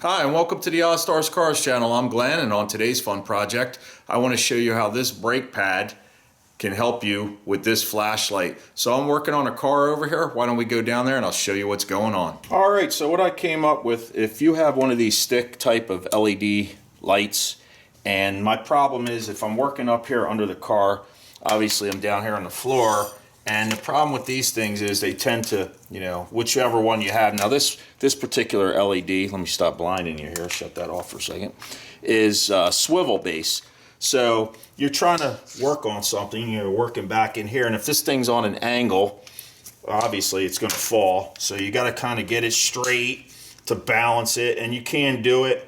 Hi and welcome to the Ozzstar's Cars channel. I'm Glenn, and on today's fun project I want to show you how this brake pad can help you with this flashlight. So I'm working on a car over here. Why don't we go down there and I'll show you what's going on. Alright, so what I came up with, if you have one of these stick type of LED lights, and my problem is if I'm working up here under the car, obviously I'm down here on the floor, and the problem with these things is they tend to, whichever one you have. Now this particular LED, let me stop blinding you here, shut that off for a second, is swivel base. So you're trying to work on something, you're working back in here, and if this thing's on an angle, obviously it's going to fall. So you got to kind of get it straight to balance it, and you can do it.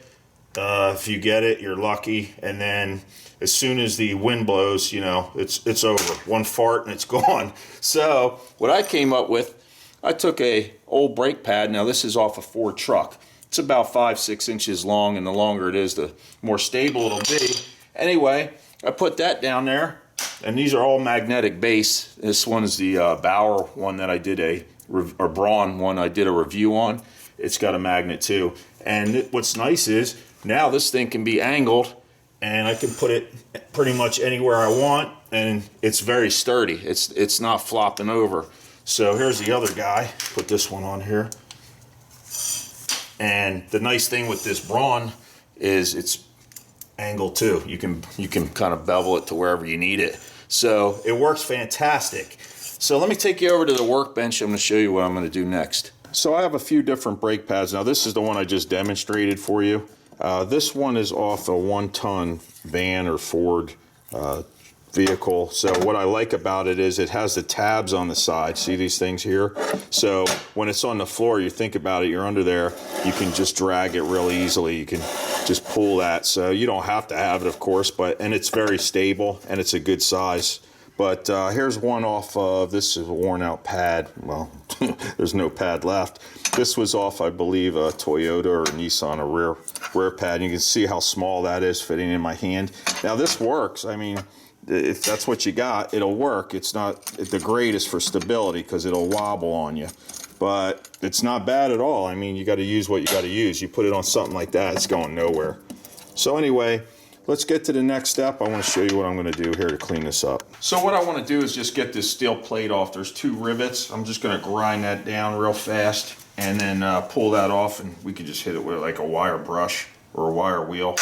If you get it, you're lucky, and then as soon as the wind blows, it's over. One fart and it's gone. So what I came up with, I took a old brake pad. Now this is off a Ford truck. It's about 5-6 inches long, and the longer it is, the more stable it'll be. Anyway, I put that down there, and these are all magnetic base. This one is the Bauer one that I did or Braun one I did a review on. It's got a magnet too. And what's nice is now this thing can be angled, and I can put it pretty much anywhere I want, and it's very sturdy. It's not flopping over. So here's the other guy. Put this one on here. And the nice thing with this Braun is it's angled too. You can kind of bevel it to wherever you need it. So it works fantastic. So let me take you over to the workbench. I'm going to show you what I'm going to do next. So I have a few different brake pads. Now this is the one I just demonstrated for you. This one is off a 1-ton van or Ford vehicle. So what I like about it is it has the tabs on the side. See these things here? So when it's on the floor, you think about it, you're under there, you can just drag it real easily. You can just pull that. So you don't have to have it, of course, and it's very stable and it's a good size. But here's one off of, this is a worn out pad. Well, there's no pad left. This was off, I believe, a Toyota or a Nissan, a rear pad. You can see how small that is fitting in my hand. Now this works. I mean, if that's what you got, it'll work. It's not the greatest for stability because it'll wobble on you. But it's not bad at all. I mean, you got to use what you got to use. You put it on something like that, it's going nowhere. So anyway, let's get to the next step. I want to show you what I'm going to do here to clean this up. So what I want to do is just get this steel plate off. There's 2 rivets. I'm just going to grind that down real fast and then pull that off, and we can just hit it with like a wire brush or a wire wheel.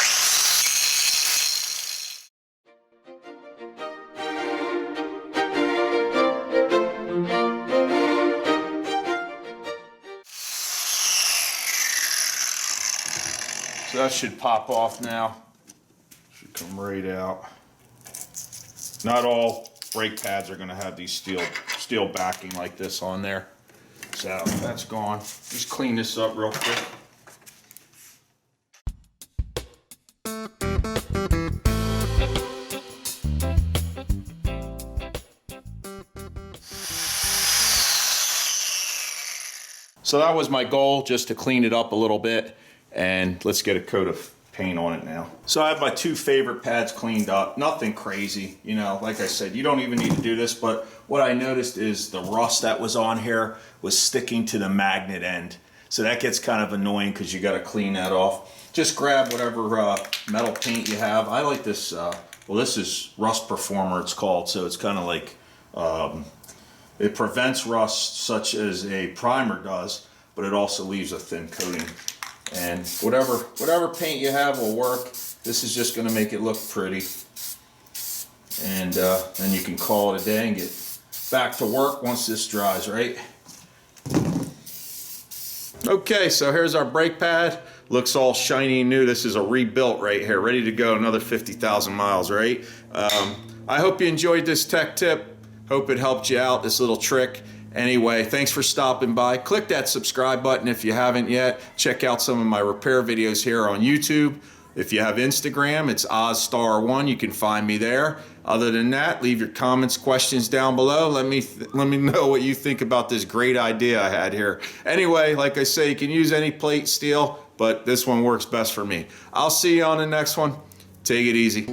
So that should pop off now. Should come right out. Not all brake pads are going to have these steel backing like this on there. So that's gone. Just clean this up real quick. So that was my goal, just to clean it up a little bit, and let's get a coat of paint on it now. So I have my 2 favorite pads cleaned up. Nothing crazy, like I said, you don't even need to do this, but what I noticed is the rust that was on here was sticking to the magnet end. So that gets kind of annoying because you got to clean that off. Just grab whatever metal paint you have. I like this, well, this is Rust Performer it's called, so it's kind of like, it prevents rust such as a primer does, but it also leaves a thin coating. And whatever paint you have will work. This is just going to make it look pretty. And then you can call it a day and get back to work once this dries, right? Okay, so here's our brake pad. Looks all shiny and new. This is a rebuilt right here, ready to go another 50,000 miles, right? I hope you enjoyed this tech tip. Hope it helped you out, this little trick. Anyway, thanks for stopping by. Click that subscribe button if you haven't yet. Check out some of my repair videos here on YouTube. If you have Instagram, it's Ozzstar1. You can find me there. Other than that, leave your comments, questions down below. Let me know what you think about this great idea I had here. Anyway, like I say, you can use any plate steel, but this one works best for me. I'll see you on the next one. Take it easy.